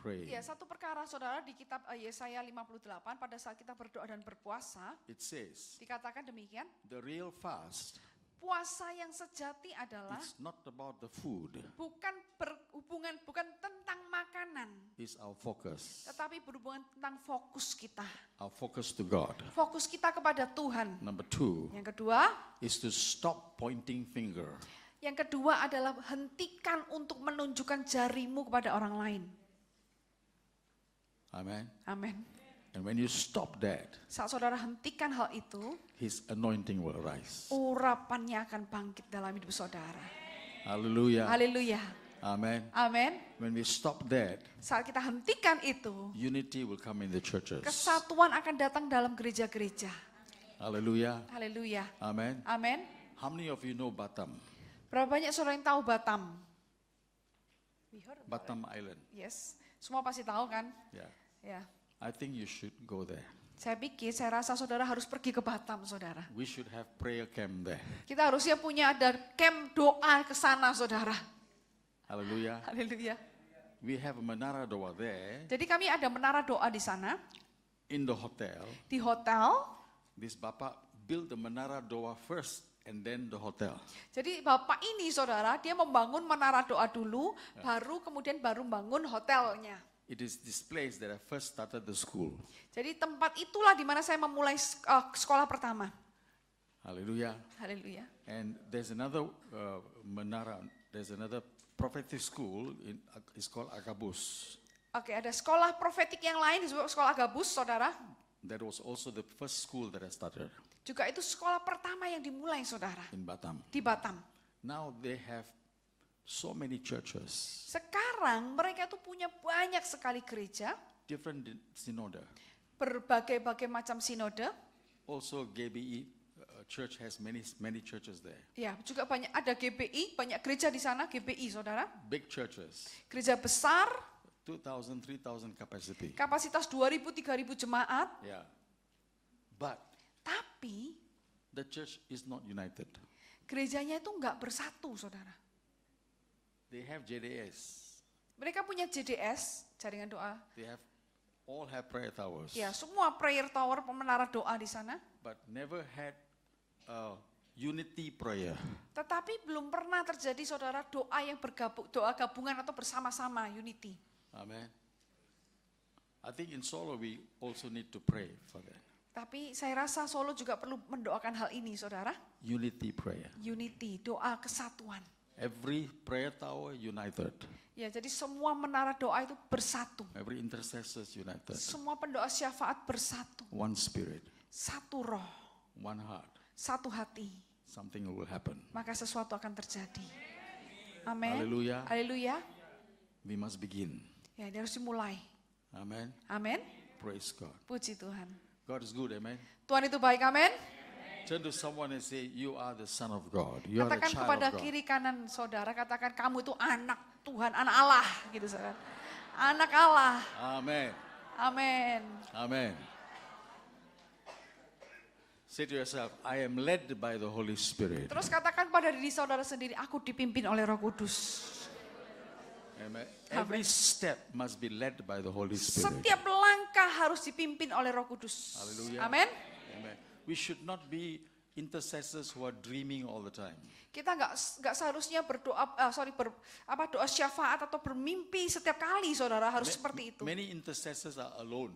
pray. Ya, satu perkara saudara di kitab Yesaya 58 pada saat kita berdoa dan berpuasa, It says, dikatakan demikian, the real fast, puasa yang sejati adalah it's not about the food, bukan berhubungan, bukan tentang makanan, it's our focus. tetapi berhubungan tentang fokus kita. Our focus to God. Fokus kita kepada Tuhan. Number 2 Yang kedua, is to stop pointing finger. yang kedua adalah hentikan untuk menunjukkan jarimu kepada orang lain. Amen. Amin. And when you stop that, Saat saudara hentikan hal itu, His anointing will rise. urapannya akan bangkit dalam hidup saudara. Hallelujah. Haleluya. Amen. Amin. When we stop that, Saat kita hentikan itu, unity will come in the churches. kesatuan akan datang dalam gereja-gereja. Hallelujah. Haleluya. Amen. Amin. How many of you know Batam? Berapa banyak saudara yang tahu Batam? Batam Island. Yes. Semua pasti tahu kan? Yeah. Ya. I think you should go there. Saya rasa saudara harus pergi ke Batam, saudara. We should have prayer camp there. Kita harusnya punya ada camp doa ke sana, saudara. Hallelujah. Haleluya. We have a Menara Doa there Jadi kami ada menara doa di sana, in the hotel. di hotel. This Bapak built the Menara Doa first and then the hotel. Jadi bapak ini, saudara, dia membangun menara doa dulu, baru bangun hotelnya. It is this place that I first started the school. Jadi tempat itulah di mana saya memulai sekolah pertama. Hallelujah. Haleluya. And there's another Menara, there's another prophetic school, it's called Agabus. Oke, ada sekolah profetik yang lain disebut sekolah Agabus, saudara. That was also the first school that I started Juga itu sekolah pertama yang dimulai, saudara, in Batam. di Batam. Now they have so many churches, Sekarang mereka tuh punya banyak sekali gereja, different synod. berbagai macam sinode. Also GBE church has many churches there. Ya, juga ada GBI, banyak gereja di sana, GBI, saudara. Big churches, Gereja besar, 2,000, 3,000 capacity. kapasitas 2.000, 3.000 jemaat. Yeah. But Tapi the church is not united. gerejanya itu enggak bersatu, saudara. They have JDS. Mereka punya JDS, jaringan doa. They all have prayer towers. Ya, semua prayer tower, menara doa di sana. But never had unity prayer. Tetapi belum pernah terjadi, saudara, doa yang doa gabungan atau bersama-sama, unity. Amen. I think in Solo we also need to pray for that. Tapi saya rasa Solo juga perlu mendoakan hal ini, saudara. Unity prayer. Unity, doa kesatuan. Every prayer tower united. Ya, jadi semua menara doa itu bersatu. Every intercessors united. Semua pendoa syafaat bersatu. One spirit. Satu roh, One heart. satu hati. Something will happen. Maka sesuatu akan terjadi. Amin. Hallelujah. Haleluya. We must begin. Ya, ini harus dimulai. Amen. Amin. Praise God. Puji Tuhan. God is good. Amen. Tuhan itu baik, amin. Turn to someone and say, you are the son of God. You are the Katakan child kepada of God. kiri kanan saudara, katakan kamu itu anak Tuhan, anak Allah, gitu saudara. Anak Allah. Amen. Amin. Amen. Say to yourself, I am led by the Holy Spirit. Terus katakan pada diri saudara sendiri, aku dipimpin oleh Roh Kudus. Amen. Every step must be led by the Holy Spirit. Setiap langkah harus dipimpin oleh Roh Kudus. Hallelujah. Amin. Amen. We should not be intercessors who are dreaming all the time. Kita nggak seharusnya berdoa, doa syafaat atau bermimpi setiap kali, saudara, harus seperti itu. Many intercessors are alone.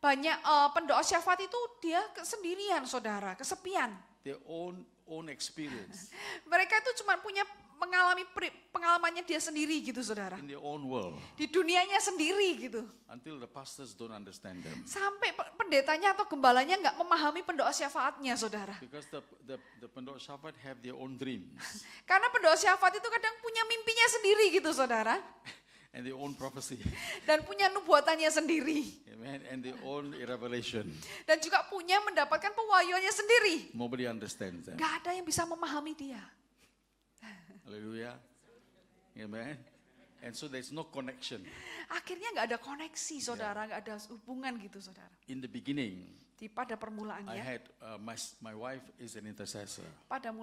Banyak pendoa syafaat itu dia sendirian, saudara, kesepian. Their own experience Mereka itu cuma punya mengalami pengalamannya dia sendiri gitu, saudara. in their own world Di dunianya sendiri gitu. until the pastors don't understand them. Sampai pendetanya atau gembalanya nggak memahami pendoa syafaatnya, saudara. Because the Pendok Syafaat have their own dreams Karena pendoa syafaat itu kadang punya mimpinya sendiri gitu, saudara. and their own prophecy. Dan punya nubuatannya sendiri. Amen. And their own revelation. Dan juga punya mendapatkan pewahyuannya sendiri. Nobody understands them. Gak ada yang bisa memahami dia. Hallelujah. Amen. And so there's no connection. Akhirnya gak ada koneksi, saudara. Gak ada hubungan gitu, saudara. In the beginning, Pada I permulaannya, had my wife is an intercessor. pada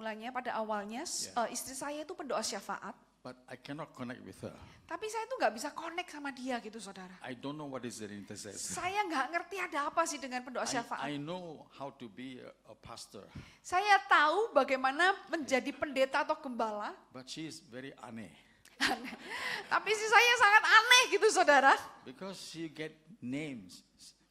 awalnya, istri saya itu pendoa syafaat. but I cannot connect with her. Tapi saya tuh nggak bisa connect sama dia gitu saudara. I don't know what is an intercessor. Saya nggak ngerti ada apa sih dengan pendoa syafaat. I know how to be a pastor, Saya tahu bagaimana menjadi pendeta atau gembala. but she is very aneh Tapi sih saya sangat aneh gitu saudara. because she get names,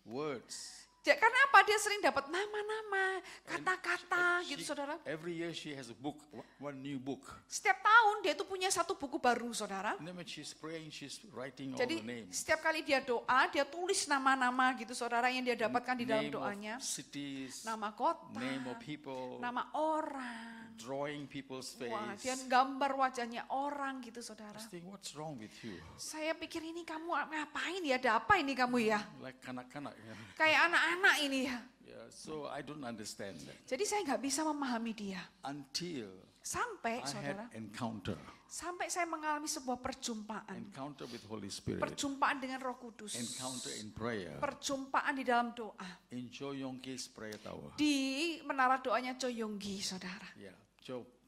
words. Karena apa? Dia sering dapat nama-nama, kata-kata She- gitu saudara. Every year she has a book, one new book. Setiap tahun dia tuh punya satu buku baru saudara. And then when she's praying, she's writing all Jadi the names. setiap kali dia doa, dia tulis nama-nama gitu saudara yang dia dapatkan di dalam Name of doanya. cities, Nama kota, name of people, nama orang. drawing people's Wah, face. dia gambar wajahnya orang gitu saudara. I think, what's wrong with you? Saya pikir ini kamu ngapain ya? Ada apa ini kamu ya? Like kanak-kanak. Kayak anak-anak ini ya. Yeah, so I don't understand that. Jadi saya nggak bisa memahami dia. Until Sampai I saudara, had encounter saya mengalami sebuah perjumpaan. with Holy Spirit, Perjumpaan dengan Roh Kudus. encounter in prayer, Perjumpaan di dalam doa. in Cho Yong-ki's prayer tower. Di menara doanya Cho Yonggi saudara. Yeah,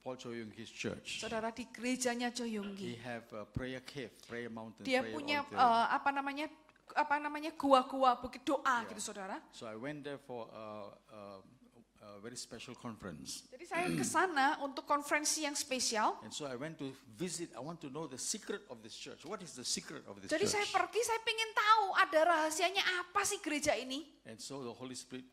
Paul Cho Yong-ki's church. Saudara di gerejanya Cho He Yonggi. have a prayer cave, prayer mountain, Dia prayer punya auditorium. apa namanya gua-gua bukit doa gitu saudara. So I went there for a very special conference. Jadi saya ke sana untuk konferensi yang spesial. And so I went to visit, I want to know the secret of this church. What is the secret of this Jadi saya church? pergi, saya pengen tahu ada rahasianya apa sih gereja ini. And so the Holy Spirit,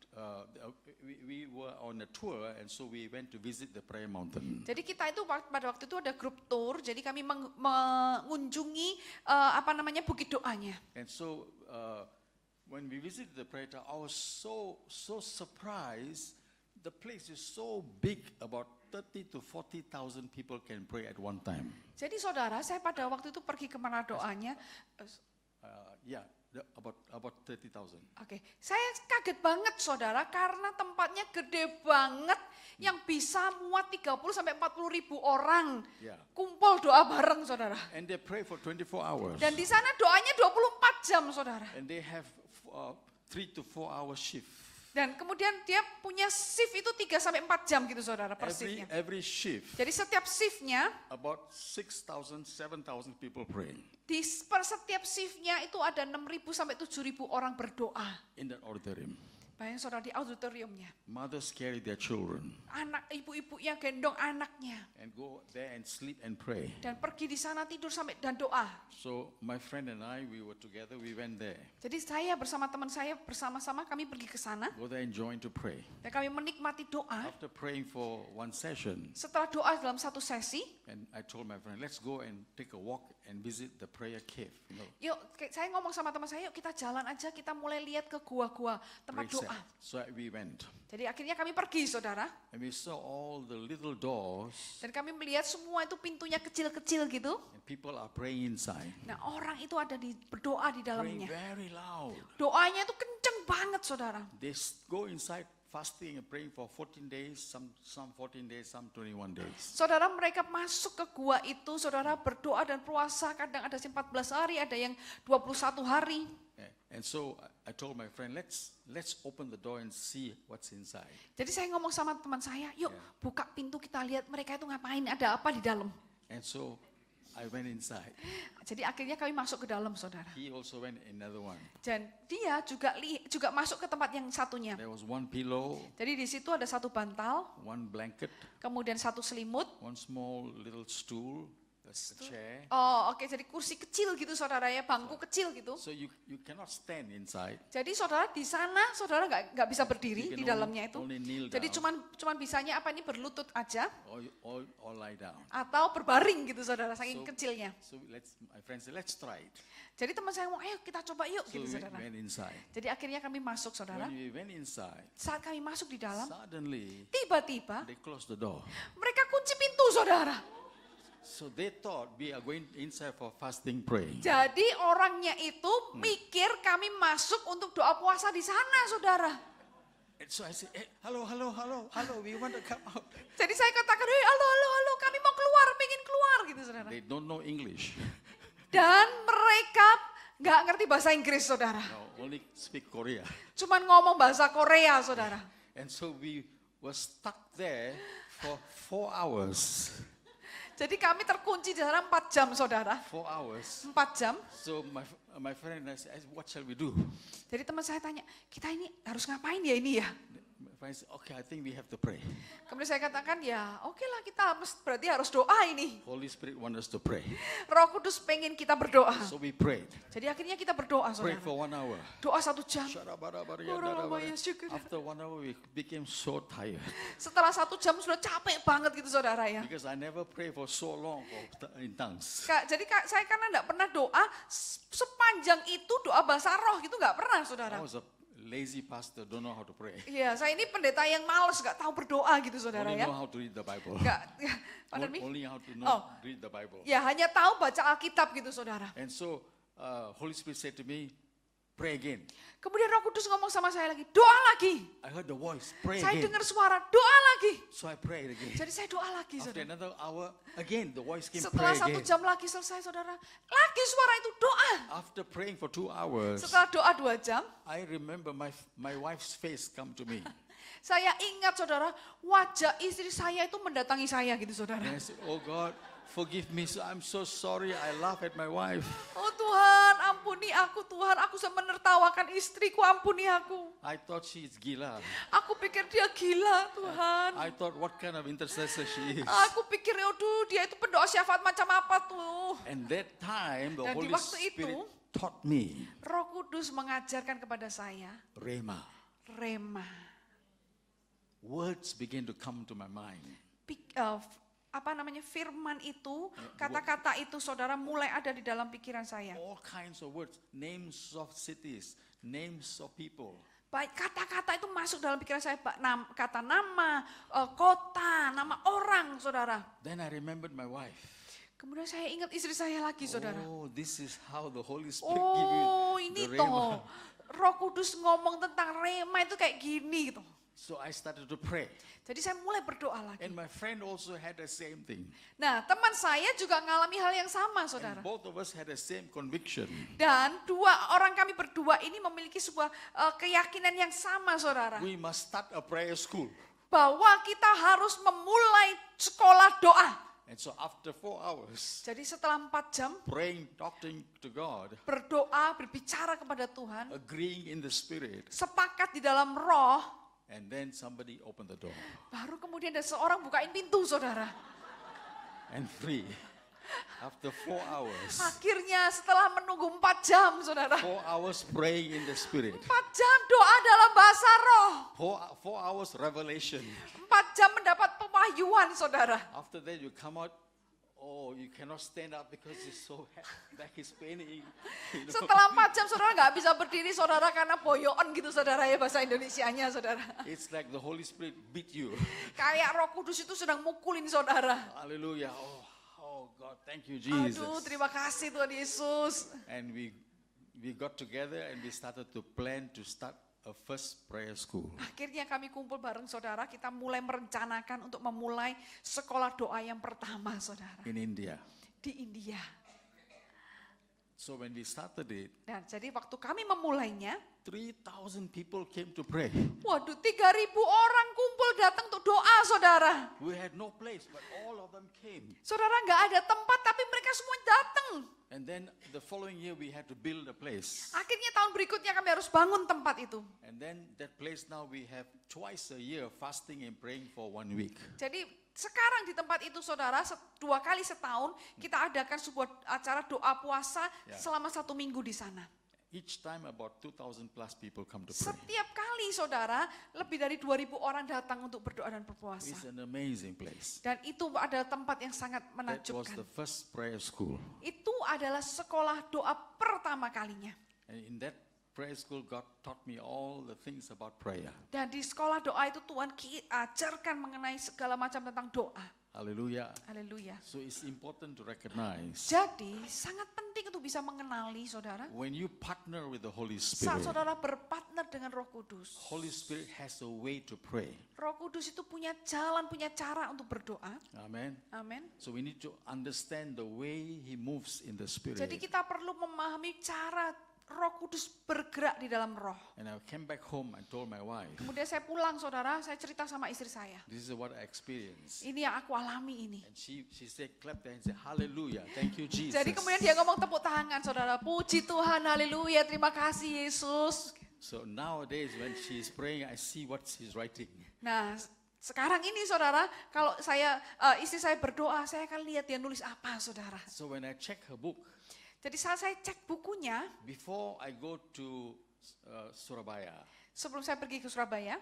we were on a tour, and so we went to visit the prayer mountain. Jadi kita itu pada waktu itu ada grup tour, jadi kami mengunjungi bukit doanya. And so when we visited the prayer tower, I was so surprised. The place is so big, about 30 to 40,000 people can pray at one time. Jadi saudara, saya pada waktu itu pergi ke mana doanya. About 30,000. Oke, saya kaget banget saudara karena tempatnya gede banget yang bisa muat 30 sampai 40 ribu orang Yeah. kumpul doa bareng saudara. And they pray for 24 hours. Dan di sana doanya 24 jam saudara. And they have 3 to 4 hour shift. Dan kemudian dia punya shift itu 3 sampai 4 jam gitu saudara per shiftnya. Every shift, Jadi setiap shiftnya, about 6,000, 7,000 people praying di setiap shiftnya itu ada 6.000 sampai 7.000 orang berdoa. in that auditorium. Bayangin saudara di auditoriumnya. Mothers carry their children Anak ibu-ibu yang gendong anaknya. and go there and sleep and pray. Dan pergi di sana tidur sampai dan doa. So my friend and I, we were together, we went there. Jadi saya bersama teman saya bersama-sama kami pergi ke sana. Go there and join to pray. Dan kami menikmati doa. After praying for one session, Setelah doa dalam satu sesi, and I told my friend, let's go and take a walk and visit the prayer cave. yuk saya ngomong sama teman saya, yuk kita jalan aja, kita mulai lihat ke gua-gua tempat Break set. doa. So we went. Jadi akhirnya kami pergi saudara. And we saw all the little doors, Dan kami melihat semua itu pintunya kecil-kecil gitu. and people are praying inside. Nah orang itu ada berdoa di Praying dalamnya. very loud. Doanya itu kenceng banget saudara. They go inside fasting and praying for 14 days, some 14 days, some 21 days. Saudara mereka masuk ke gua itu, saudara berdoa dan puasa, kadang ada 14 hari, ada yang 21 hari. And so I told my friend, let's open the door and see what's inside. Jadi saya ngomong sama teman saya, yuk buka pintu kita lihat mereka itu ngapain, ada apa di dalam. And so I went inside. Jadi akhirnya kami masuk ke dalam saudara. He also went another one. Dan dia juga masuk ke tempat yang satunya. There was one pillow, Jadi di situ ada satu bantal, one blanket, kemudian satu selimut. one small little stool, a chair. Oh oke, jadi kursi kecil gitu saudara ya, bangku kecil gitu. So you cannot stand inside. Jadi saudara di sana saudara nggak bisa berdiri You can di dalamnya itu. only kneel Jadi down. cuman bisanya apa ini berlutut aja Or lie down. atau berbaring gitu saudara saking So- kecilnya. So my friend said, let's try it. Jadi teman saya ngomong, ayo kita coba yuk So gitu we saudara. went inside. Jadi akhirnya kami masuk saudara. When we went inside, Saat kami masuk di dalam, suddenly tiba-tiba they closed the door. mereka kunci pintu saudara. So they thought we are going inside for fasting praying. Jadi orangnya itu mikir kami masuk untuk doa puasa di sana saudara. And so I said, hey, hello, we want to come out. Jadi saya katakan, hei halo, kami mau keluar, pengen keluar gitu saudara. They don't know English. Dan mereka nggak ngerti bahasa Inggris saudara. No, only speak Korea. Cuman ngomong bahasa Korea saudara. And so we were stuck there for 4 hours. Jadi kami terkunci di sana 4 jam, saudara. 4 hours. 4 jam. So my friend and I said, what shall we do? Jadi teman saya tanya, kita ini harus ngapain ya ini ya? My friend said, okay, I think we have to pray. Kemudian saya katakan, ya oke lah kita berarti harus doa ini. Holy Spirit wants us to pray. Roh Kudus pengen kita berdoa. So we prayed. Jadi akhirnya kita berdoa, Prayed saudara. for 1 hour. Doa 1 jam. After 1 hour, we became so tired. Setelah 1 jam sudah capek banget gitu, saudara ya. Because I never pray for so long in tongues. Jadi saya karena enggak pernah doa sepanjang itu doa bahasa roh gitu enggak pernah, saudara. I was a lazy pastor, don't know how to pray. Iya, saya ini pendeta yang malas enggak tahu berdoa gitu, saudara Only ya. know how to read the Bible. Pardon me? Only how to read the Bible. Ya, hanya tahu baca Alkitab gitu, saudara. And so Holy Spirit said to me, pray again. Kemudian Roh Kudus ngomong sama saya lagi, doa lagi. I heard the voice, pray Saya again. dengar suara, doa lagi. So I prayed again. Jadi saya doa lagi, After saudara. another hour, again the voice came, Setelah pray 1 again. jam lagi selesai, saudara. Lagi suara itu doa. After praying for 2 hours, Setelah doa 2 jam, I remember my wife's face come to me. saya ingat, saudara, wajah istri saya itu mendatangi saya gitu, saudara. And I said, oh God, forgive me. So I'm so sorry. I laugh at my wife. Oh Tuhan, ampuni aku Tuhan. Aku sudah menertawakan istriku, ampuni aku. I thought she's gila. Aku pikir dia gila, Tuhan. I thought what kind of intercessor she is. Aku pikir, aduh dia itu pendoa syafaat macam apa tuh. And that time the Dan di Holy waktu Spirit itu, taught me Roh Kudus mengajarkan kepada saya, Rhema. rema. Words began to come to my mind. Firman itu, kata-kata itu, saudara, mulai ada di dalam pikiran saya. All kinds of words, names of cities, names of people. Baik, kata-kata itu masuk dalam pikiran saya, kata nama, kota, nama orang, saudara. Then I remembered my wife. Kemudian saya ingat istri saya lagi, saudara. Oh, this is how the Holy Spirit give you Oh, the ini Rhema. toh, Roh Kudus ngomong tentang rema itu kayak gini gitu. So I started to pray. Jadi saya mulai berdoa lagi. And my friend also had the same thing. Nah, teman saya juga ngalami hal yang sama, saudara. And both of us had the same conviction. Dan orang kami berdua ini memiliki sebuah keyakinan yang sama, saudara. We must start a prayer school. Bahwa kita harus memulai sekolah doa. And so after 4 hours, Jadi setelah 4 jam, praying, talking to God, berdoa, berbicara kepada Tuhan, agreeing in the Spirit, sepakat di dalam roh, and then somebody opened the door. baru kemudian ada seorang bukain pintu, saudara. And free. After 4 hours, Akhirnya setelah menunggu 4 jam, saudara. 4 hours praying in the Spirit, 4 jam doa dalam bahasa roh. 4 hours revelation. 4 jam mendapat pewahyuan, saudara. After that you come out, oh, you cannot stand up because it's so back is paining. You know? Setelah 4 jam, saudara nggak bisa berdiri, saudara, karena boyoan gitu, saudara, ya bahasa Indonesianya, saudara. It's like the Holy Spirit beat you. Kayak Roh Kudus itu sedang mukulin saudara. Hallelujah. Oh God, thank you, Jesus. Aduh, terima kasih Tuhan Yesus. And we got together and we started to plan to start a first prayer school. Akhirnya kami kumpul bareng saudara, kita mulai merencanakan untuk memulai sekolah doa yang pertama, saudara. In India. Di India. So when we started it, Dan jadi waktu kami memulainya, 3,000 people came to pray. waduh, 3.000 orang kumpul datang untuk doa, saudara. We had no place, but all of them came. Saudara, nggak ada tempat, tapi mereka semua datang. And then the following year we had to build a place. Akhirnya tahun berikutnya kami harus bangun tempat itu. And then that place now we have twice a year fasting and praying for 1 week. Jadi sekarang di tempat itu, saudara, 2 kali setahun kita adakan sebuah acara doa puasa selama 1 minggu di sana. Each time about 2,000 plus people come to pray. Setiap kali, saudara, lebih dari 2.000 orang datang untuk berdoa dan berpuasa. It's an amazing place. Dan itu adalah tempat yang sangat That was menakjubkan. the first prayer school. Itu adalah sekolah doa pertama kalinya. And in that prayer school, God taught me all the things about prayer. Dan di sekolah doa itu Tuhan ajarkan mengenai segala macam tentang doa. Hallelujah. Haleluya. So it's important to recognize Jadi sangat penting untuk bisa mengenali, saudara, when you partner with the Holy saat Spirit, saudara berpartner dengan Roh Kudus. Holy Spirit has a way to pray. Roh Kudus itu punya jalan, punya cara untuk berdoa. Amen. Amin. So we need to understand the way He moves in the Spirit. Jadi kita perlu memahami cara Roh Kudus bergerak di dalam roh. And I came back home and told my wife, Kemudian saya pulang saudara, saya cerita sama istri saya. this is what I experienced. Ini yang aku alami ini. And she said, clap their hands and say, hallelujah, thank you Jesus. Jadi kemudian dia ngomong tepuk tangan saudara. Puji Tuhan, haleluya, terima kasih Yesus. So nowadays when she's praying, I see what she's writing. Nah sekarang ini saudara, kalau istri saya berdoa, saya akan lihat dia nulis apa saudara. So when I check her book, Jadi saat saya cek bukunya, before I go to Surabaya, sebelum saya pergi ke Surabaya,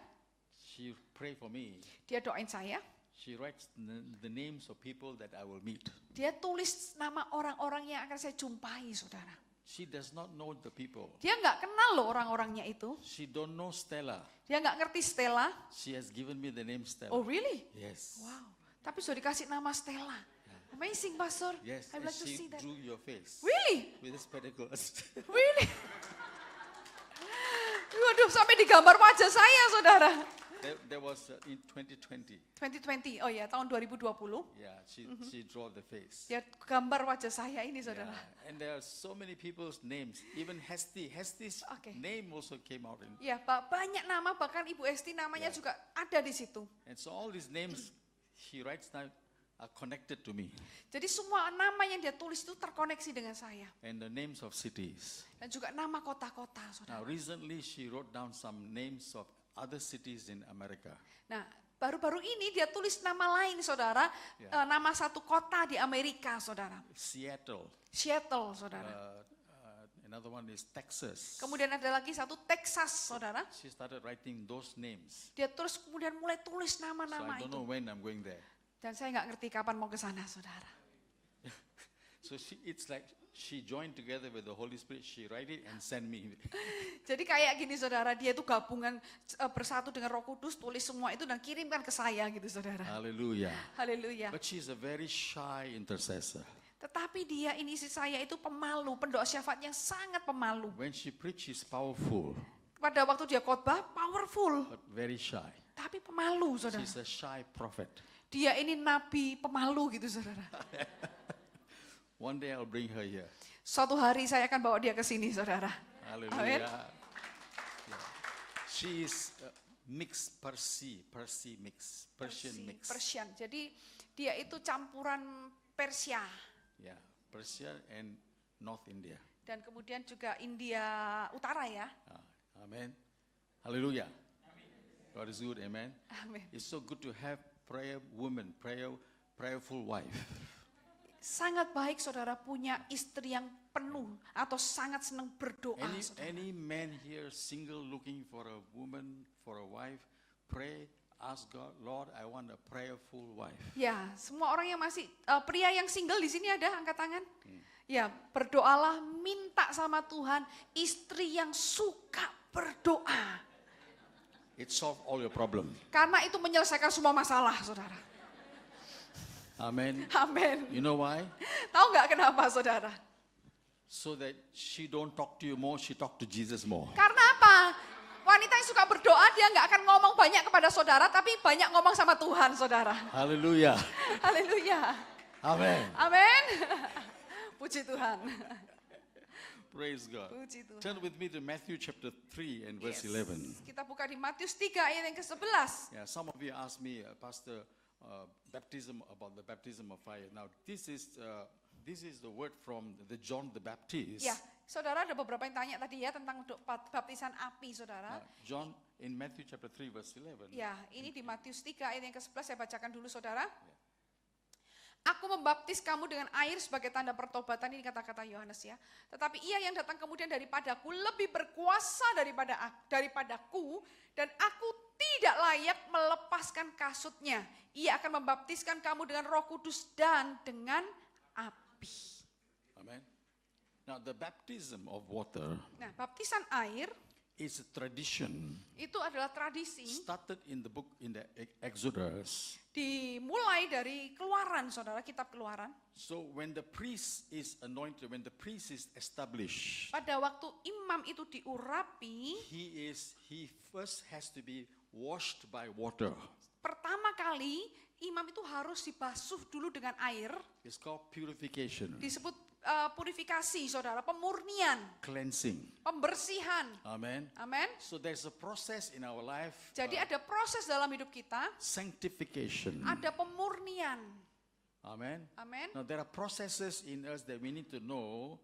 she pray for me. dia doain saya. She writes the names of people that I will meet. Dia tulis nama orang-orang yang akan saya jumpai saudara. She does not know the people. Dia nggak kenal loh orang-orangnya itu. She don't know Stella. Dia nggak ngerti Stella. She has given me the name Stella. Oh really? Yes. Wow. Tapi sudah dikasih nama Stella. Amazing, Pastor. Yes. I would And like to see she that. drew your face Really? with the spectacles. Really? Waduh, sampai digambar wajah saya, saudara. That was in 2020. 2020, oh ya, tahun 2020. Yeah, she drew the face. Dia gambar wajah saya ini, saudara. Yeah. And there are so many people's names. Even Hesti's Okay. name also came out in. Ya, banyak nama, bahkan Ibu Esti namanya juga ada di situ. And so all these names she writes now are connected to me. Jadi semua nama yang dia tulis itu terkoneksi dengan saya. And the names of cities. Dan juga nama kota-kota, saudara. Now recently she wrote down some names of other cities in America. Nah, baru-baru ini dia tulis nama lain, saudara. Ya. Nama satu kota di Amerika, saudara. Seattle. Seattle, saudara. Another one is Texas. Kemudian ada lagi satu Texas, saudara. She started writing those names. Dia terus kemudian mulai tulis So nama-nama I don't itu. know when I'm going there. Dan saya nggak ngerti kapan mau ke sana, saudara. So it's like she joined together with the Holy Spirit. She write it and send me. Jadi kayak gini, saudara. Dia itu gabungan bersatu dengan Roh Kudus, tulis semua itu dan kirimkan ke saya, gitu, saudara. Hallelujah. Haleluya. But she's a very shy intercessor. Tetapi dia ini istri saya itu pemalu, pendoa syafaat yang sangat pemalu. When she preaches, powerful, Pada waktu dia khotbah, powerful, but very shy. tapi pemalu, saudara. She's a shy prophet. Dia ini nabi pemalu, gitu, saudara. One day I'll bring her here. Suatu hari saya akan bawa dia ke sini, saudara. Amin. Hallelujah. Yeah. She is mixed Persian mix. Persian. Jadi dia itu campuran Persia Yeah, Persia and North India. dan kemudian juga India Utara ya. Amen. Hallelujah. God is good, amen. Amin. It's so good to have prayerful wife. Sangat baik saudara punya istri yang penuh atau sangat senang berdoa. Saudara. Any man here single looking for a woman, for a wife, pray, ask God, Lord, I want a prayerful wife. Ya, semua orang yang masih pria yang single di sini ada angkat tangan. Ya, berdoalah, minta sama Tuhan istri yang suka berdoa. It solves all your problem. Karena itu menyelesaikan semua masalah, saudara. Amen. Amin. You know why? Tahu nggak kenapa, saudara? So that she don't talk to you more, she talk to Jesus more. Karena apa? Wanita yang suka berdoa, dia nggak akan ngomong banyak kepada saudara, tapi banyak ngomong sama Tuhan, saudara. Hallelujah. Haleluya. Amen. Amin. Puji Tuhan. Praise God. Puji Tuhan. Turn with me to Matthew chapter 3 and verse Yes. 11. Kita buka di Matius 3 ayat yang ke-11. Yeah, some of you ask me, Pastor, about the baptism of fire. Now, this is the word from the John the Baptist. Ya, saudara ada beberapa yang tanya tadi ya tentang baptisan api, saudara. John in Matthew chapter 3 verse 11. Ya, ini di Matius 3 ayat yang ke-11 saya bacakan dulu, saudara. Aku membaptis kamu dengan air sebagai tanda pertobatan, ini kata-kata Yohanes ya. Tetapi ia yang datang kemudian daripadaku lebih berkuasa daripadaku, dan aku tidak layak melepaskan kasutnya. Ia akan membaptiskan kamu dengan Roh Kudus dan dengan api. Amen. Now, the baptism of water Nah, baptisan air is a tradition itu adalah tradisi started in the Exodus. dimulai dari Keluaran, saudara, kitab Keluaran. So when the priest is anointed, when the priest is established, Pada waktu imam itu diurapi, he first has to be washed by water. pertama kali imam itu harus dibasuh dulu dengan air, It's called purification. disebut purifikasi, saudara, pemurnian, cleansing. pembersihan. Amen. Amin. So there's a process in our life, Jadi ada proses dalam hidup kita, sanctification. ada pemurnian. Amen. Amin. Now there are processes in us that we need to know.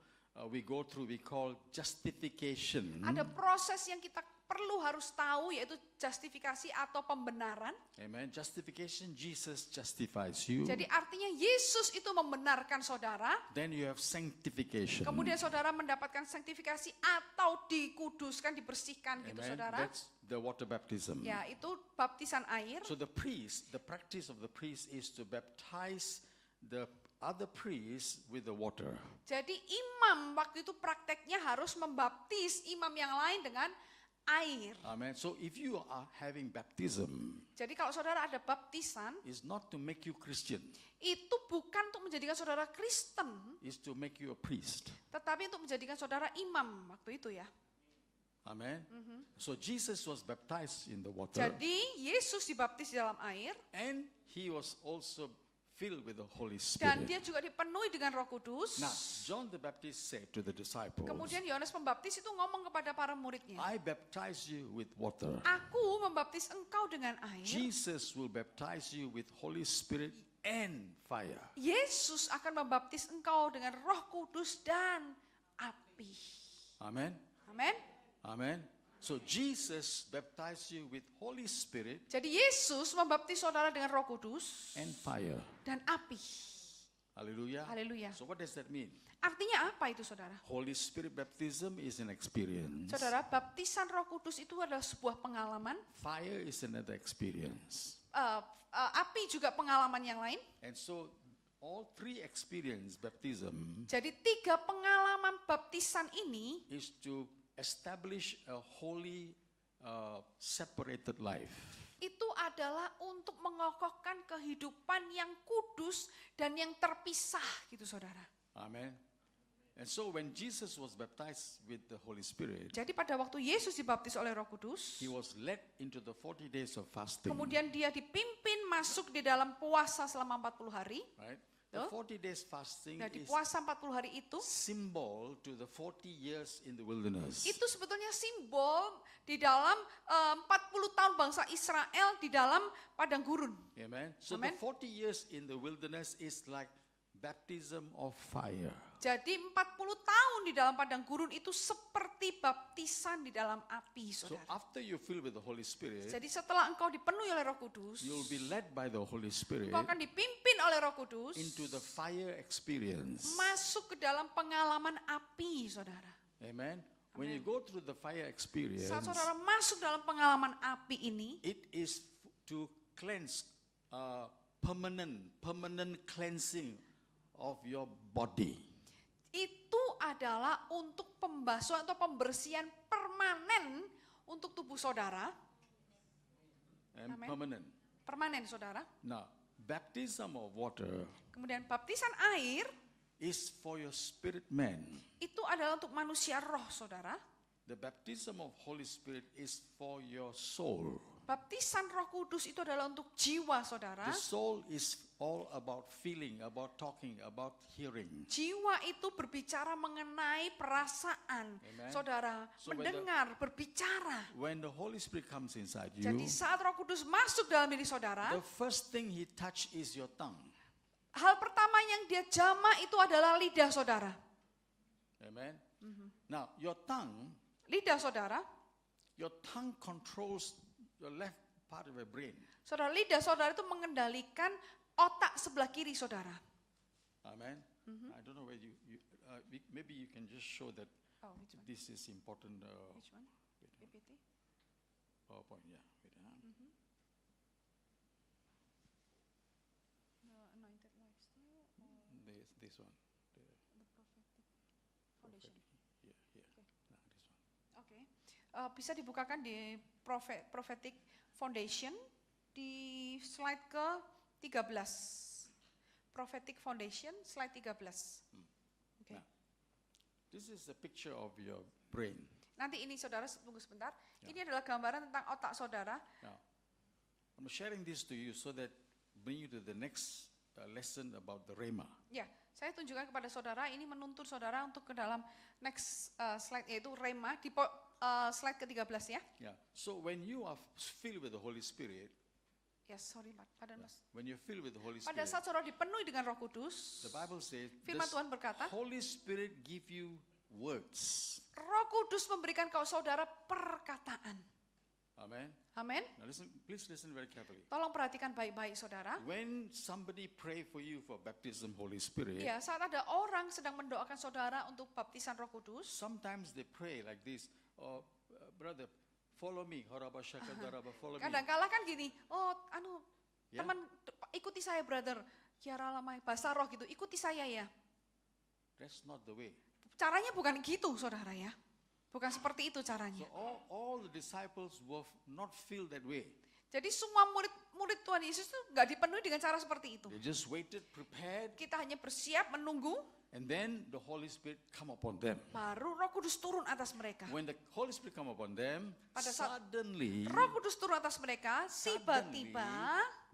We go through. We call justification. Ada proses yang kita perlu harus tahu, yaitu justifikasi atau pembenaran. Amen. Justification. Jesus justifies you. Jadi artinya Yesus itu membenarkan saudara. Then you have sanctification. Kemudian saudara mendapatkan sanktifikasi atau dikuduskan, dibersihkan gitu Amen. saudara. That's the water baptism. Ya, itu baptisan air. So the practice of the priest is to baptize the other priests with the water. Jadi imam waktu itu prakteknya harus membaptis imam yang lain dengan air. Amen. So if you are having baptism, Jadi kalau saudara ada baptisan, it's not to make you Christian, itu bukan untuk menjadikan saudara Kristen, it's to make you a priest. tetapi untuk menjadikan saudara imam waktu itu ya. Amen. So Jesus was baptized in the water, Jadi Yesus dibaptis di dalam air and he was also filled with the Holy dan Spirit. dia juga dipenuhi dengan Roh Kudus. Now, John the Baptist said to the disciples, Kemudian Yohanes Pembaptis itu ngomong kepada para muridnya, I baptize you with water. Aku membaptis engkau dengan air. Jesus will baptize you with Holy Spirit and fire. Yesus akan membaptis engkau dengan Roh Kudus dan api. Amen. Amin. Amen. So Jesus baptized you with Holy Spirit Jadi Yesus membaptis saudara dengan Roh Kudus and fire. dan api. Hallelujah. Haleluya. So what does that mean? Artinya apa itu saudara? Holy Spirit baptism is an experience. Saudara, baptisan Roh Kudus itu adalah sebuah pengalaman. Fire is another experience. Api juga pengalaman yang lain. And so all three experience baptism Jadi 3 pengalaman baptisan ini is to establish a holy separated life. itu adalah untuk mengokohkan kehidupan yang kudus dan yang terpisah gitu saudara. Amen. And so when Jesus was baptized with the Holy Spirit, Jadi pada waktu Yesus dibaptis oleh Roh Kudus, he was led into the 40 days of fasting. kemudian dia dipimpin masuk di dalam puasa selama 40 hari. Right? The 40 days fasting Nah, di is puasa 40 hari itu, symbol to the 40 years in the wilderness. itu sebetulnya simbol di dalam 40 tahun bangsa Israel di dalam padang gurun. Amen. So Amen. the 40 years in the wilderness is like baptism of fire. Jadi 40 tahun di dalam padang gurun itu seperti baptisan di dalam api, So saudara. after you filled with the Holy Spirit, Jadi setelah engkau dipenuhi oleh Roh Kudus, you'll be led by the Holy Spirit engkau akan dipimpin oleh Roh Kudus into the fire experience. masuk ke dalam pengalaman api, saudara. Amen. When you go through the fire experience, Saat saudara masuk dalam pengalaman api ini, it is to cleanse, permanent cleansing of your body. itu adalah untuk pembasuhan atau pembersihan permanen untuk tubuh saudara. And Amen. permanent. Permanen, saudara. Now, baptism of water Kemudian baptisan air is for your spirit man. itu adalah untuk manusia roh, saudara. The baptism of Holy Spirit is for your soul. Baptisan Roh Kudus itu adalah untuk jiwa, saudara. The soul is all about feeling, about talking, about hearing. Jiwa itu berbicara mengenai perasaan, Amen. saudara. So when Mendengar, berbicara. When the Holy Spirit comes inside you, Jadi saat Roh Kudus masuk dalam diri saudara, the first thing he touch is your tongue. hal pertama yang dia jamah itu adalah lidah saudara. Amen. Now, your tongue Lidah saudara, controls your left part of your brain. saudara, lidah saudara itu mengendalikan otak sebelah kiri saudara. Amen. I don't know where maybe you can just show that Oh, which one? this is important. Which one? PPT? PowerPoint, yeah. Wait, The anointed lifestyle or This one. the prophetic foundation? Here. Okay. No, this one. Oke, bisa dibukakan di Prophetic Foundation di slide ke-13. Prophetic Foundation, slide 13. Oke. Nah. This is a picture of your brain. Nanti ini saudara, tunggu sebentar. Ya. Ini adalah gambaran tentang otak saudara. Now, I'm sharing this to you so that bring you to the next lesson about the Rhema. Ya, Saya tunjukkan kepada saudara, ini menuntun saudara untuk ke dalam next slide, yaitu Rema, di slide ke-13 ya. Yeah. So when you are filled with the Holy Spirit, Yes, sorry, pardon Mas. when you're filled with the Holy Pada Spirit, saat saudara dipenuhi dengan Roh Kudus, the Bible says, Firman this Tuhan berkata, Holy Spirit give you words. Roh Kudus memberikan kau saudara perkataan. Amen. Amin. Now listen, please listen very carefully. Tolong perhatikan baik-baik saudara. When somebody pray for you for baptism Holy Spirit, Ya, saat ada orang sedang mendoakan saudara untuk baptisan Roh Kudus, sometimes they pray like this, oh, brother, follow me, follow me. kadang-kala kan gini, Ya. teman ikuti saya brother, kiara lamai bahasa roh gitu, ikuti saya ya. That's not the way. Caranya bukan gitu saudara ya, bukan seperti itu caranya. So all the disciples were not filled that way. Jadi semua murid Tuhan Yesus itu nggak dipenuhi dengan cara seperti itu. They just waited, prepared, Kita hanya bersiap menunggu, and then the Holy Spirit come upon them. baru Roh Kudus turun atas mereka. When the Holy Spirit come upon them, Pada saat suddenly Roh Kudus turun atas mereka, tiba-tiba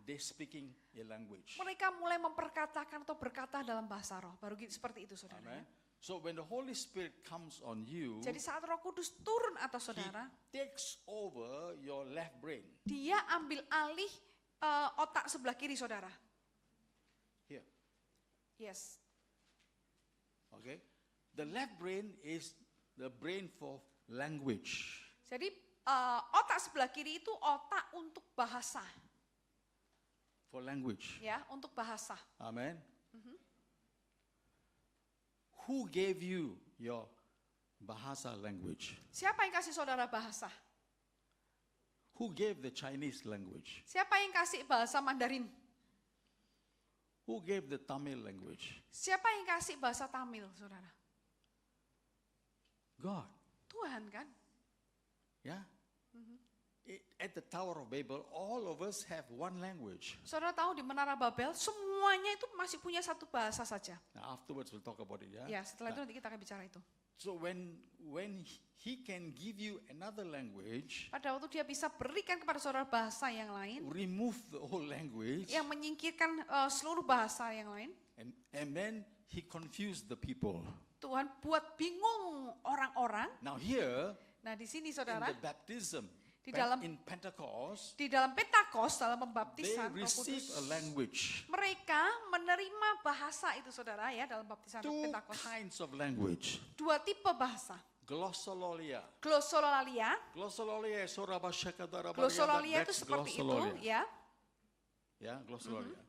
they speaking a language. mereka mulai memperkatakan atau berkata dalam bahasa roh. Baru seperti itu saudara. Amen. So when the Holy Spirit comes on you, Jadi saat Roh Kudus turun atas He saudara, takes over your left brain. dia ambil alih otak sebelah kiri saudara. Here, Yes. okay? The left brain is the brain for language. Jadi otak sebelah kiri itu otak untuk bahasa, For language. ya, untuk bahasa. Amen. Who gave you your Bahasa language? Siapa yang kasih saudara bahasa? Who gave the Chinese language? Siapa yang kasih bahasa Mandarin? Who gave the Tamil language? Siapa yang kasih bahasa Tamil, saudara? God. Tuhan kan? Yeah? At the Tower of Babel, all of us have one language. Saudara tahu di Menara Babel semuanya itu masih punya satu bahasa saja. Now, afterwards we'll talk about it, yeah? Ya, setelah itu nanti kita akan bicara itu. So when he can give you another language, Pada waktu dia bisa berikan kepada saudara bahasa yang lain, remove the whole language, yang menyingkirkan seluruh bahasa yang lain, and then he confused the people. Tuhan buat bingung orang-orang. Now here, Nah di sini in saudara, the baptism, Di dalam- in Pentecost, di dalam Pentakost, dalam they pembaptisan Roh receive Kudus, a language. mereka menerima bahasa itu saudara ya, dalam baptisan Two Pentakost. kinds of language. Dua tipe bahasa. Glossolalia. Glossolalia. Glossolalia is sorabashakadarabaria. Glossolalia itu That's seperti itu glossolalia. ya. Yeah, glossolalia.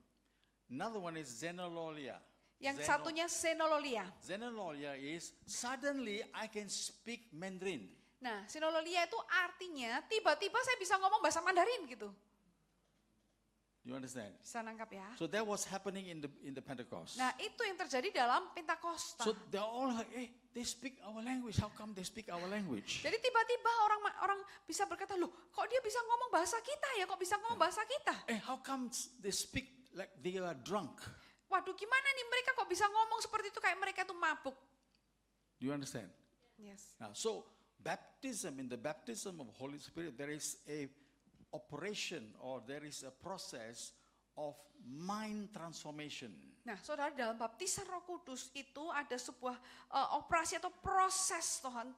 Another one is xenololia. Yang satunya Senololia. Xenololia is suddenly I can speak Mandarin. Nah, Senololia itu artinya tiba-tiba saya bisa ngomong bahasa Mandarin gitu. You understand? Bisa nangkap ya. So that was happening in the Pentecost. Nah, itu yang terjadi dalam Pentakosta. So they're all like, hey, they speak our language. How come they speak our language? Jadi tiba-tiba orang bisa berkata, loh kok dia bisa ngomong bahasa kita ya, kok bisa ngomong bahasa kita? Hey, how come they speak like they are drunk? Waduh gimana nih mereka kok bisa ngomong seperti itu kayak mereka tuh mabuk. Do you understand? Yes. Now, so in the baptism of Holy Spirit, there is a operation or there is a process of mind transformation. Nah, saudara, dalam baptisan Roh Kudus itu ada sebuah operasi atau proses Tuhan,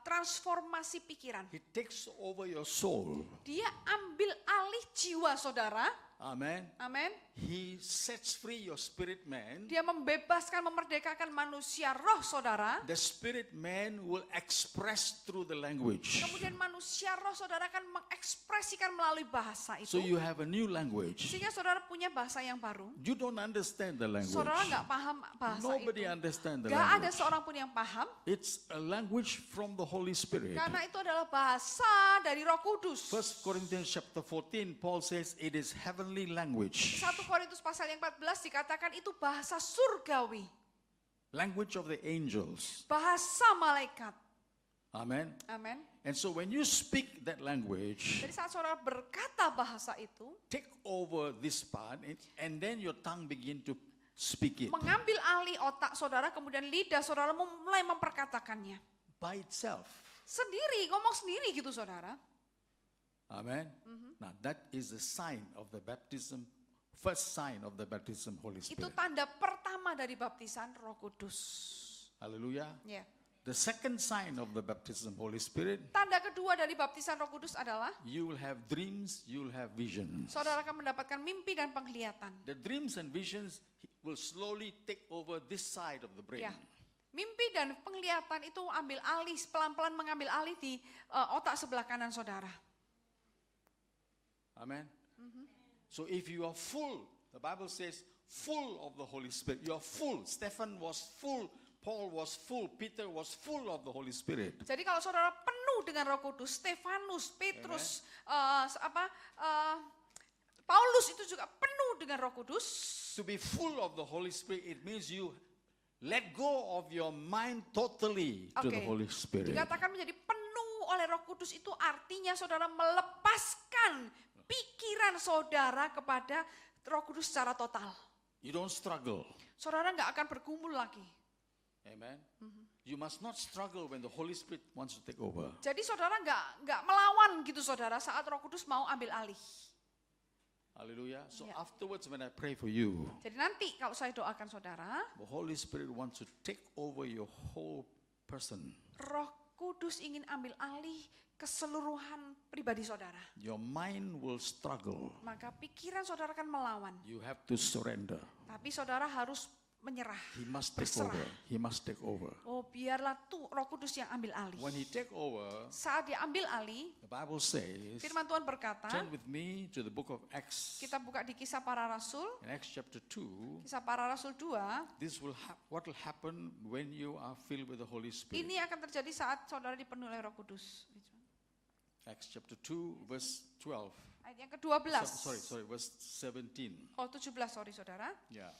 transformasi pikiran. He takes over your soul. Dia ambil alih jiwa saudara. Amen. Amin. He sets free your spirit man. Dia membebaskan, memerdekakan manusia roh saudara. The spirit man will express through the language. Kemudian manusia roh saudara akan mengekspresikan melalui bahasa So itu. you have a new language. Sehingga saudara punya bahasa yang baru. You don't understand the language. Saudara nggak paham bahasa Nobody itu. understand the Nggak ada language. seorang pun yang paham. It's a language from the Holy Spirit. Karena itu adalah bahasa dari Roh Kudus. 1 Corinthians chapter 14, Paul says it is heavenly language. 1 Korintus pasal yang 14 dikatakan itu bahasa surgawi. Language of the angels. Bahasa malaikat. Amen. Amin. And so when you speak that language, Jadi saat saudara berkata bahasa itu, take over this part and then your tongue begin to speak it mengambil alih otak saudara, kemudian lidah saudara mulai memperkatakannya. by itself. Sendiri, ngomong sendiri gitu saudara. Amen. Now that is a sign of the baptism First sign of the baptism Holy Itu Spirit. tanda pertama dari baptisan Roh Kudus. Hallelujah. Ya. The second sign of the baptism Holy Spirit, Tanda kedua dari baptisan Roh Kudus adalah you will have dreams, you will have visions. saudara akan mendapatkan mimpi dan penglihatan. The dreams and visions will slowly take over this side of the brain. Ya. Mimpi dan penglihatan itu ambil alih, pelan-pelan mengambil alih di otak sebelah kanan saudara. Amen. So if you are full, the Bible says full of the Holy Spirit. You are full. Stephen was full. Paul was full. Peter was full of the Holy Spirit. Jadi kalau saudara penuh dengan Roh Kudus, Stefanus, Petrus, Paulus itu juga penuh dengan Roh Kudus. To be full of the Holy Spirit, it means you let go of your mind totally to the Oke. Holy Spirit. Dikatakan menjadi penuh oleh Roh Kudus itu artinya saudara melepaskan pikiran saudara kepada Roh Kudus secara total. You don't struggle. Saudara nggak akan bergumul lagi. Amen. You must not struggle when the Holy Spirit wants to take over. Jadi saudara nggak melawan gitu saudara saat Roh Kudus mau ambil alih. Hallelujah. So Yeah. afterwards when I pray for you, Jadi nanti kalau saya doakan saudara, the Holy Spirit wants to take over your whole person. Roh Kudus ingin ambil alih keseluruhan pribadi saudara. Your mind will struggle. Maka pikiran saudara akan melawan. You have to surrender. Tapi saudara harus menyerah. He must take Berserah. over. He must take over. Oh biarlah tuh Roh Kudus yang ambil alih. When he take over, Saat dia ambil alih, the Bible says, firman Tuhan berkata, turn with me to the book of Acts. kita buka di Kisah Para Rasul, In Acts chapter 2, Kisah Para Rasul 2, this will what will happen when you are filled with the Holy Spirit. ini akan terjadi saat saudara dipenuhi oleh Roh Kudus. Acts chapter 2, verse 12. Ayat yang ke-12. Sorry, verse 17. Oh 17, sorry saudara. Yeah,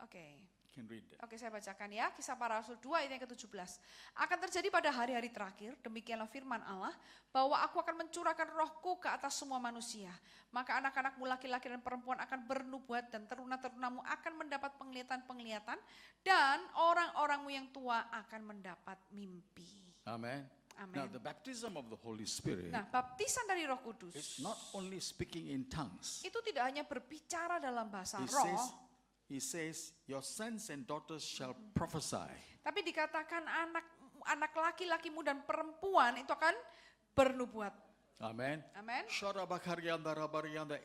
Oke. you can read that. Oke, saya bacakan ya. Kisah Para Rasul 2 ayat yang ke-17. Akan terjadi pada hari-hari terakhir, demikianlah firman Allah, bahwa aku akan mencurahkan rohku ke atas semua manusia. Maka anak-anakmu laki-laki dan perempuan akan bernubuat dan teruna-terunamu akan mendapat penglihatan-penglihatan dan orang-orangmu yang tua akan mendapat mimpi. Amen. Amen. Now the baptism of the Holy Spirit Nah, baptisan dari Roh Kudus is not only speaking in tongues. itu tidak hanya berbicara dalam bahasa He roh, says, your sons and daughters shall prophesy. tapi dikatakan anak laki-lakimu dan perempuan itu akan bernubuat. Amen. Amen.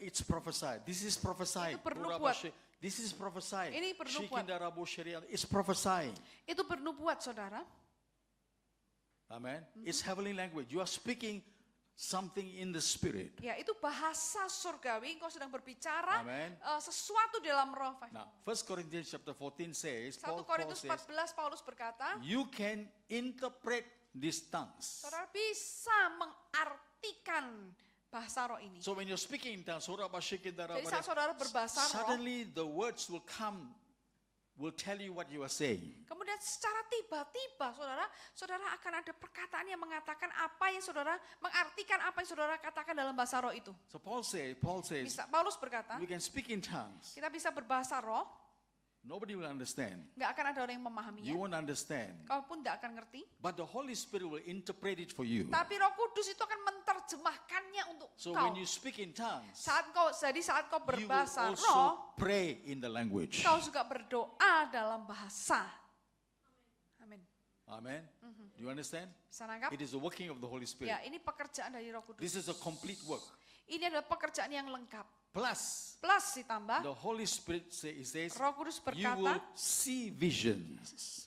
It's prophesied. This is prophesying. Itu bernubuat. This is prophesying. Ini bernubuat. It's prophesying. Itu bernubuat, saudara. Amen. It's heavenly language. You are speaking something in the spirit. Ya, itu bahasa surgawi. Engkau sedang berbicara Amen. Sesuatu dalam roh. Now, 1 Corinthians chapter 14 says, 1 Paul Korintus says, 14 Paulus berkata, you can interpret these tongues. saudara bisa mengartikan bahasa roh ini. So when you're speaking in tongues, Jadi saat saudara berbahasa roh, suddenly the words will come, will tell you what you are saying. kemudian secara tiba-tiba saudara akan ada perkataan yang mengatakan apa yang saudara, mengartikan apa yang saudara katakan dalam bahasa roh itu. So Paul says, Paulus berkata, we can speak in tongues. kita bisa berbahasa roh, Nobody will understand. nggak akan ada orang yang memahaminya. You won't understand. Kau pun tidak akan ngerti. But the Holy Spirit will interpret it for you. Tapi Roh Kudus itu akan menerjemahkannya untuk So kau. when you speak in tongues, Saat kau you will berbahasa roh, also pray in the language. kau juga berdoa dalam bahasa. Amin. Amen. Do you understand? Bisa nangkap? It is the working of the Holy Spirit. Ya, ini pekerjaan dari Roh Kudus. This is a complete work. Ini adalah pekerjaan yang lengkap. Plus, Plus ditambah, the Holy Spirit says, Roh Kudus you will berkata, see visions.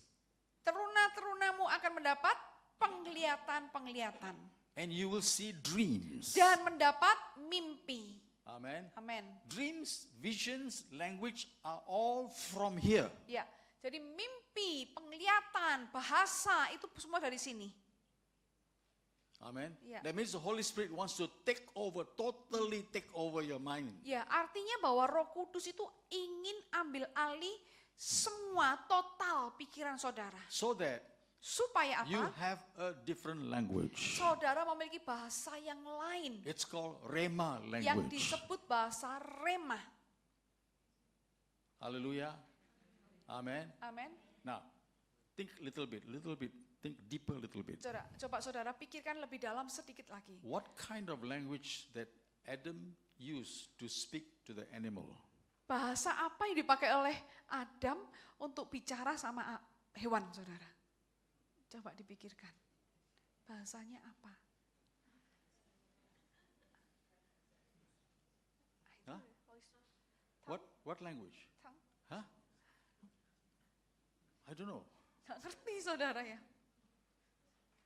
teruna-terunamu akan mendapat penglihatan-penglihatan. And you will see dreams. Dan mendapat mimpi. Amen. Amin. Dreams, visions, language are all from here. Ya, jadi mimpi, penglihatan, bahasa itu semua dari sini. Amen. Yeah. That means the Holy Spirit wants to totally take over your mind. Ya, artinya bahwa Roh Kudus itu ingin ambil alih semua total pikiran saudara. So that Supaya you apa? have a different language. Saudara memiliki bahasa yang lain. It's called Rhema Yang language. disebut bahasa rema. Hallelujah. Amen. Amin. Now, think think deeper a little bit. Coba saudara pikirkan lebih dalam sedikit lagi. What kind of language that Adam used to speak to the animal? Bahasa apa yang dipakai oleh Adam untuk bicara sama hewan, saudara? Coba dipikirkan. Bahasanya apa? Huh? What language? Huh? I don't know. Nggak ngerti, saudara ya.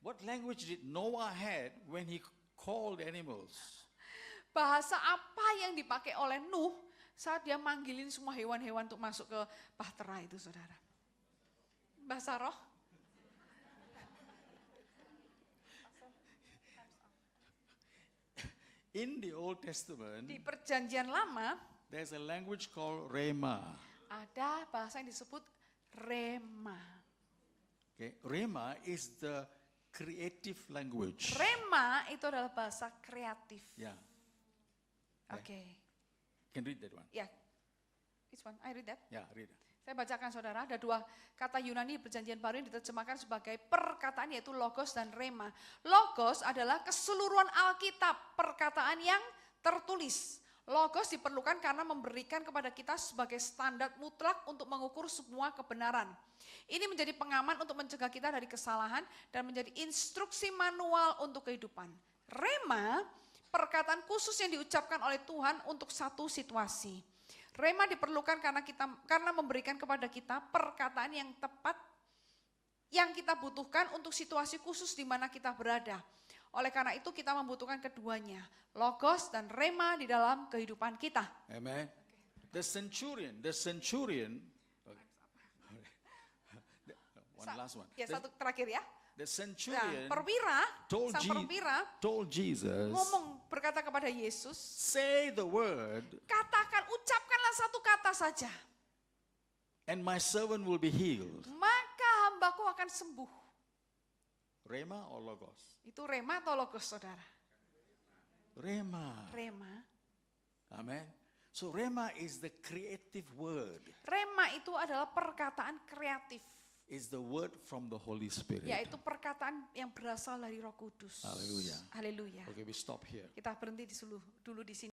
What language did Noah had when he called animals? Bahasa apa yang dipakai oleh Nuh saat dia manggilin semua hewan-hewan untuk masuk ke bahtera itu, saudara? Bahasa roh? In the Old Testament, Di perjanjian lama, there's a language called Rema. ada bahasa yang disebut rema. Okay? Rema is the creative language. Rema itu adalah bahasa kreatif. Yeah, Oke. can read that one. Ya. Which one? I read that. Yeah, read it. Saya bacakan, saudara, ada dua kata Yunani di perjanjian baru yang diterjemahkan sebagai perkataan, yaitu logos dan rema. Logos adalah keseluruhan Alkitab, perkataan yang tertulis. Logos diperlukan karena memberikan kepada kita sebagai standar mutlak untuk mengukur semua kebenaran. Ini menjadi pengaman untuk mencegah kita dari kesalahan dan menjadi instruksi manual untuk kehidupan. Rema, perkataan khusus yang diucapkan oleh Tuhan untuk satu situasi. Rema diperlukan karena memberikan kepada kita perkataan yang tepat yang kita butuhkan untuk situasi khusus di mana kita berada. Oleh karena itu kita membutuhkan keduanya, logos dan rema di dalam kehidupan kita. Amen. The centurion. One last one. Ya, satu terakhir ya. The Nah, centurion sang perwira told Jesus, ngomong berkata kepada Yesus, say the word, ucapkanlah satu kata saja, and my servant will be healed. maka hambaku akan sembuh. Rema or logos? Itu rema atau logos, saudara? Rema. Rema. Amen. So rema is the creative word. Rema itu adalah perkataan kreatif. Is the word from the Holy Spirit. Yaitu perkataan yang berasal dari Roh Kudus. Haleluya. Haleluya. Okay, we stop here. Kita berhenti dulu di sini.